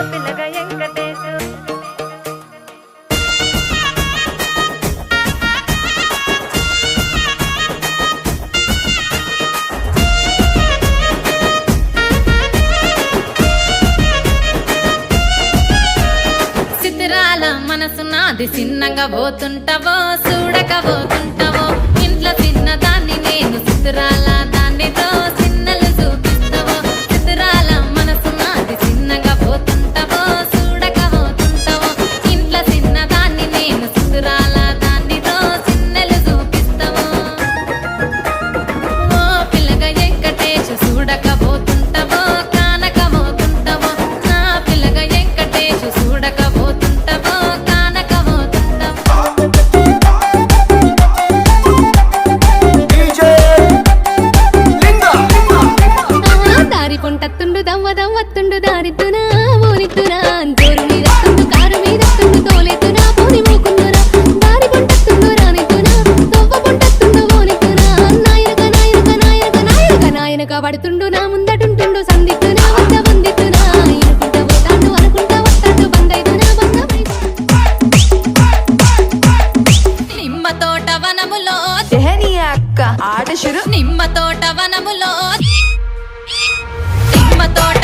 పిల్లగ వెంకటేశు చిత్రాల మనసు నాది చిన్నగా పోతుంటావో చూడక పోతుంటావో ఇంట్లో చిన్నదాన్ని నేను చిత్రాల దానితో చిన్నలు చూపిస్తావో చిత్రాల మనసు నాది చిన్నగా పోతుంటావో చూడక పోతుంటావో ఇంట్లో చిన్నదాన్ని నేను చిత్రాల దానితో చిన్నలు చూపిస్తావో ఓ పిల్లగా వెంకటేశు చూడక పోతుంటావో కానక పోతుంటావో నా పిల్లగా వెంకటేశు చూడక పోతుంటావో కానక పోతుంటావో దారి పొంటత్తుండు దవ్వ దవ్వత్తుండు దారిద్దునా ఓనిత్తునా జోరు మీదత్తుండు కారు మీదత్తుండు తోలెత్తునా పోని మూకుందునా దారి పొంటత్తుండు రానిత్తునా దవ్వ పొంటత్తుండు ఓనిత్తునా నాయనక నాయనక నాయనక నాయనక నాయనక పడుతుండు నా ముందటుంటుండు సందిత్తునా వద్ద వందిత్తునా ఇనుకుంటా పోతాండు అనుకుంటా వస్తాండు బందైతునా నిమ్మ తోట వనములో అక్క ఆట షురు నిమ్మ తోట వనములో నిమ్మ తోట